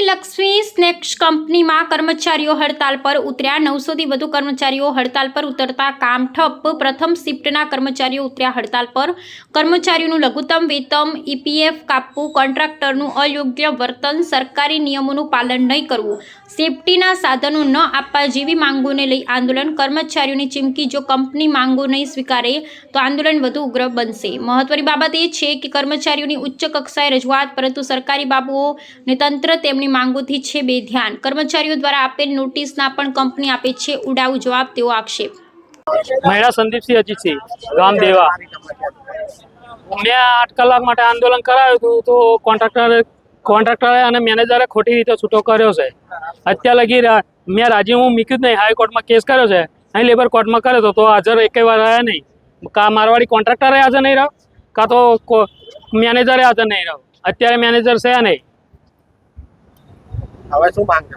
Lakshmi snacks કંપનીમાં કર્મચારીઓ હડતાલ પર ઉતર્યા। 900થી વધુ કર્મચારીઓ હડતાલ પર ઉતરતા કામ ઠપ। પ્રથમ શિફ્ટના કર્મચારીઓ ઉતર્યા હડતાલ પર। કર્મચારીઓનું લઘુત્તમ વેતન, ઈપીએફ કાપવું, કોન્ટ્રાક્ટરનું અયોગ્ય વર્તન, સરકારી નિયમોનું પાલન નહીં કરવું, સેફટીના સાધનો ન આપવા જેવી માંગોને લઈ આંદોલન। કર્મચારીઓની ચીમકી, જો કંપની માંગો નહીં સ્વીકારે તો આંદોલન વધુ ઉગ્ર બનશે। મહત્વની બાબત એ છે કે કર્મચારીઓની ઉચ્ચ કક્ષાએ રજૂઆત, પરંતુ સરકારી બાબુઓ ને તંત્ર તેમની માંગોથી છે બેધ્યાન। કર્મચારીઓ દ્વારા આપેલ નોટિસના પણ કંપની આપે છે ઉડાઉ જવાબ, તેવો આક્ષેપ। મહિલા સંદીપસિંહ અજીતસિંહ, ગામ દેવા। મેં 8 કલાક માટે આંદોલન કરાવ્યું હતું તો કોન્ટ્રાક્ટરે અને મેનેજરે ખોટી રીતે છૂટો કર્યો છે। અત્યાર લગી મેં રાજીનામું મૂક્યું જ નહીં, હાઈકોર્ટમાં કેસ કર્યો છે, અહીં લેબર કોર્ટમાં કર્યો તો હાજર એકે વાર રહ્યા નહીં। કા મારવાડી કોન્ટ્રાક્ટરે હાજર નહીં રહ્યો, કાં તો મેનેજરે હાજર નહીં રહ્યો। અત્યારે મેનેજર છે નહીં। હવે શું માંગ છે?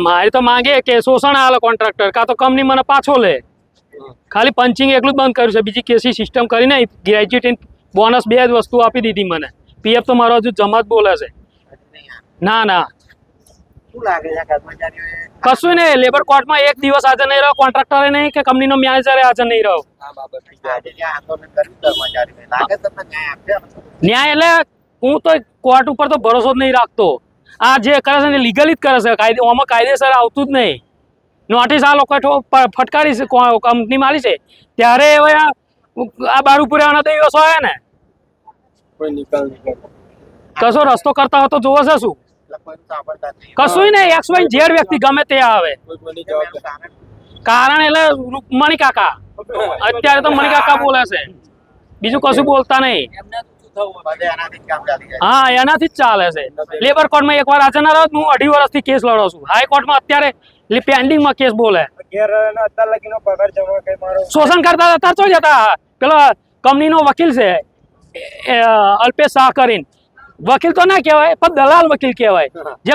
મારી તો માંગે કે શોષણ આલે કોન્ટ્રાક્ટર, કાં તો કંપની મને પાછો લે। ખાલી પંચિંગ એકલું જ બંધ કર્યું છે, બીજી કેસી સિસ્ટમ કરીને ગ્રેજ્યુએટી બોનસ 2 જ વસ્તુ આપી દીધી મને। પીએફ તો મારો હજુ જમા જ બોલે છે। ના ના, શું લાગે છે કર્મચારીઓએ? કશું નહીં, લેબર કોર્ટમાં 1 દિવસ હાજર નહીં રહ્યો, કોન્ટ્રાક્ટરે નહીં કે કંપનીનો મેનેજરે હાજર નહીં રહ્યો। આ બાબતે આજે જે આંદોલન કર્યું કર્મચારીઓએ, લાગે તમને ન્યાય આપશે? ન્યાય એટલે હું તો કોર્ટ ઉપર તો ભરોસો જ નહીં રાખતો। આ જે કરે છે ને લીગલી જ કરે છે, આમાં કાયદેસર આવતું જ નહીં। નોટિસ આ લોકો ફટકારી છે, કંપની મારી છે, ત્યારે હવે આ બારુપુરાના દિવસો આવ્યા ને, કોઈ નિકાલ નહીં કરતો, કશો રસ્તો કરતા હોય તો જોવો છે શું? કોઈનું સાંભળતા જ નહીં। કશું નહીં, XYZ વ્યક્તિ ગમે તે આવે, કોઈ કોઈની જવાબદારી કારણ એટલે મણી કાકા, અત્યારે તો મણી કાકા બોલે છે, બીજું કશું બોલતા નહીં। બધે આનાથી જ કામ ચાલી જાય। હા, એનાથી જ ચાલે છે। લેબર કોર્ટમાં એકવાર હાજર ના રહ્યો, હું 2.5 વર્ષથી કેસ લડો છું। હાઈકોર્ટમાં અત્યારે પેન્ડિંગમાં કેસ બોલે। શોષણ કરતા હતા તો જતા, પેલો કંપનીનો વકીલ છે અલ્પેશ શાહ કરીને, વકીલ તો ના કહેવાય પણ દલાલ વકીલ કહેવાય, જે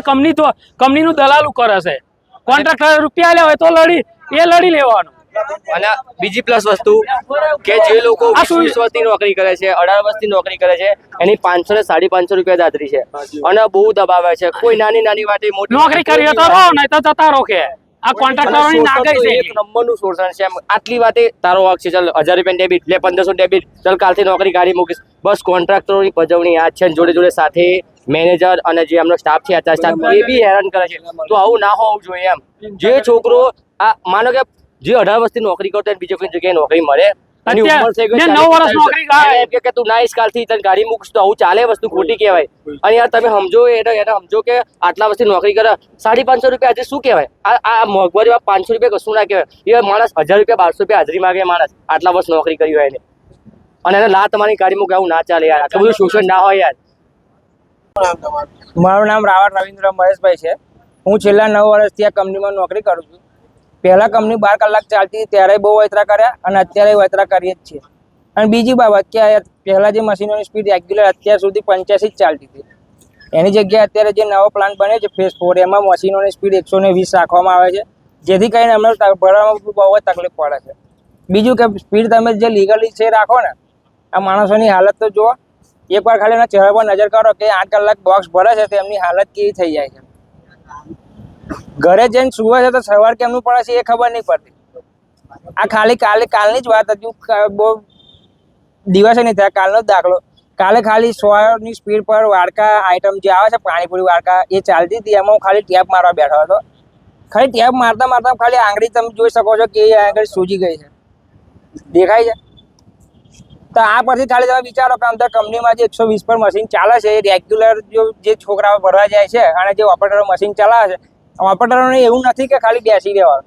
કંપનીનું દલાલું કરે છે। કોન્ટ્રાક્ટર રૂપિયા લે હોય તો લડી લેવાનું। અને બીજી પ્લસ વસ્તુ કે જે લોકો 20 વર્ષની નોકરી કરે છે, 18 વર્ષની નોકરી કરે છે, એની 500 ને 550 રૂપિયા દાદરી છે અને બહુ દબાવે છે। કોઈ નાની નાની વાતે મોટી નોકરી કરી તો રહો, નહીં તો જતા રહો કે આ કોન્ટ્રાક્ટરોની નાગઈ છે। એક નંબરનું શોષણ છે। આટલી વાતે તારો હક છે, ચાલ 1000 રૂપિયા ડેબિટ લે, 1500 ડેબિટ, ચાલ કાલથી નોકરી કાઢી મૂકીશ। બસ કોન્ટ્રાક્ટરોની પજવણી આ છે, જોડે જોડે સાથે મેનેજર અને જે એમનો સ્ટાફ છે, આચાર સ્ટાફ, એ બી હેરાન કરે છે। તો આવું ના હોવું જોઈએ એમ। જે છોકરો આ માનો કે જે 18 વર્ષથી નોકરી કરતો હોય, બીજો કોઈ જગ્યાએ નોકરી મળે, એની ઉંમર થઈ ગઈ 9 વર્ષ નોકરી કરે, એમ કે તું ના આવીશ કાલથી તને ગાડી મૂકીશ, તો આવું ચાલે? વસ્તુ ખોટી કહેવાય। અને યાર તમે સમજો, એને સમજો કે આટલા વર્ષથી નોકરી કરે, 550 રૂપિયા આજે શું કહેવાય? આ મોંઘવારીમાં 500 રૂપિયા કશું ના કહેવાય। એ માણસ 1000 રૂપિયા 1200 રૂપિયા હાજરી માગે, માણસ આટલા વર્ષ નોકરી કરી હોય એને, અને એને લા તમારી ગાડી મૂકે, આવું ના ચાલે યાર। આટલું બધું શોષણ ના હોય યાર। મારું નામ રાવત રવિન્દ્ર મહેશભાઈ છે। હું છેલ્લા 9 વર્ષથી આ કંપનીમાં નોકરી કરું છું। પહેલા કંપની 12 કલાક ચાલતી, ત્યારે બહુ વૈતરા કર્યા અને અત્યારે વૈતરા કરીએ જ છીએ। અને બીજી બાબત કે પહેલા જે મશીનોની સ્પીડ રેગ્યુલર અત્યાર સુધી 85 જ ચાલતી હતી, એની જગ્યાએ અત્યારે જે નવો પ્લાન્ટ બન્યો છે ફેઝ 4, એમાં મશીનોની સ્પીડ 120 રાખવામાં આવે છે, જેથી કરીને અમને ભરવામાં બહુ જ તકલીફ પડે છે। બીજું કે સ્પીડ તમે જે લીગલી છે રાખો ને, આ માણસોની હાલત તો જુઓ, એકવાર ખાલી એના ચહેરા પર નજર કરો કે 8 કલાક બોક્સ ભરે છે તો એમની હાલત કેવી થઈ જાય છે। ઘરે જઈને સુવે છે તો સવાર કેમનું પડે છે એ ખબર નહીં પડતી। આ ખાલી કાલની જ વાત હતી, બહુ દિવસે નહીં થયા, કાલનો જ દાખલો। કાલે ખાલી 100 ની સ્પીડ પર વાડકા આઈટમ જે આવે છે, પાણીપુરી વાડકા, એ ચાલતી હતી, એમાં હું ખાલી ટેપ મારવા બેઠો હતો। ખાલી ટેપ મારતા ખાલી આંગળી તમે જોઈ શકો છો કે એ આંગળી સૂજી ગઈ છે, દેખાય છે? તો આ પરથી ખાલી તમે વિચારો કે અંદર કંપનીમાં જે 120 પર મશીન ચાલે છે, એ રેગ્યુલર જે છોકરાઓ ભરવા જાય છે અને જે ઓપરેટરો મશીન ચલાવે છે, ઓપરેટરોને એવું નથી કે ખાલી બેસી રહેવાનું,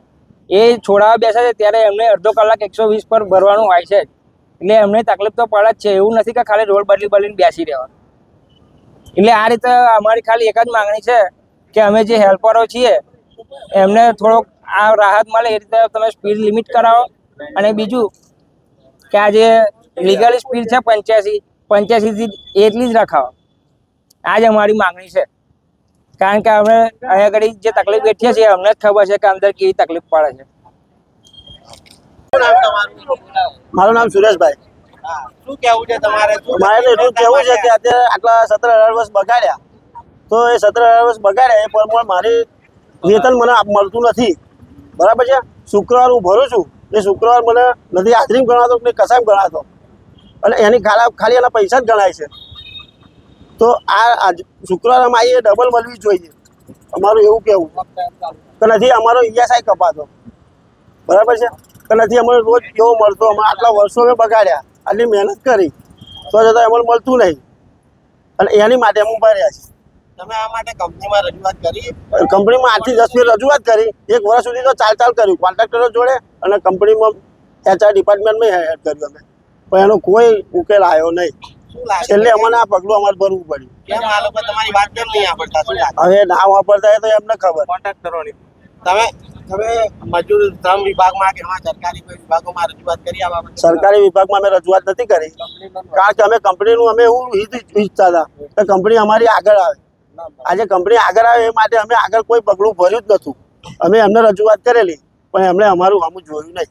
એ છોડાવા બેસે છે ત્યારે એમને અડધો કલાક 120 પર ભરવાનું હોય છે, એટલે એમને તકલીફ તો પડે જ છે। એવું નથી કે ખાલી રોડ બદલીને બેસી રહેવાનું। એટલે આ રીતે અમારી ખાલી એક જ માંગણી છે કે અમે જે હેલ્પરો છીએ એમને થોડોક આ રાહત મળે એ રીતે તમે સ્પીડ લિમિટ કરાવો। અને બીજું કે આ જે લીગલી સ્પીડ છે 85 થી એટલી જ રખાવો, આ જ અમારી માંગણી છે। કારણ કે અમે અહીંયા આગળ જે તકલીફ બેઠીએ છીએ અમને જ ખબર છે કે અંદર કેવી તકલીફ પડે છે। મારું નામ સુરેશભાઈ। શું કહેવું છે તમારે? મારે તો એટલું કહેવું છે કે આજે આટલા 17-18 વર્ષ બગાડ્યા તો એ 17 વર્ષ બગાડ્યા એ પ્રમાણે મારી વેતન મને મળતું નથી, બરાબર છે. શુક્રવાર હું ભરું છું, એ શુક્રવાર મને નથી હાજરી ગણાતો કે કસામ ગણાતો, અને એની ખાલી એના પૈસા જ ગણાય છે. તો આ શુક્રવારમાં એ ડબલ મળવી જોઈએ, અમારું એવું કહેવું કે નથી અમારો ESI કપાતો, બરાબર છે, કે નથી અમને રોજ કેવો મળતો. અમે આટલા વર્ષો અમે બગાડ્યા, આટલી મહેનત કરી તો છતાં અમને મળતું નહીં, અને એની માટે અમે ઉભા રહ્યા છીએ. તમે આ માટે કંપનીમાં રજૂઆત કરી? કંપનીમાં 8 થી 10 ફેર રજૂઆત કરી, 1 વર્ષ સુધી તો ચાલ કર્યું કોન્ટ્રાક્ટરો જોડે, અને કંપનીમાં HR ડિપાર્ટમેન્ટમાં હેડ કર્યું અમે, પણ એનો કોઈ ઉકેલ આવ્યો નહીં. શું લાગે છેલ્લે અમને આ પગલું અમારે ભરવું પડ્યું. કેમ આ લોકો તમારી વાત કેમ નહીં સાંભળતા? શું લાગે? હવે ના વાપરતા હોય તો એમને ખબર. તમે તમે મજૂર શ્રમ વિભાગમાં કે એવા સરકારી કોઈ વિભાગોમાં રજૂઆત કરી આ બાબતે? સરકારી વિભાગમાં અમે રજૂઆત નથી કરી, કારણ કે અમે કંપનીનું અમે એવું ઈચ્છતા હતા કે કંપની અમારી આગળ આવે. આજે કંપની આગળ આવે એ માટે અમે આગળ કોઈ પગલું ભર્યું જ નહોતું. અમે એમને રજૂઆત કરેલી, પણ એમણે અમારું આમ જોયું નહીં.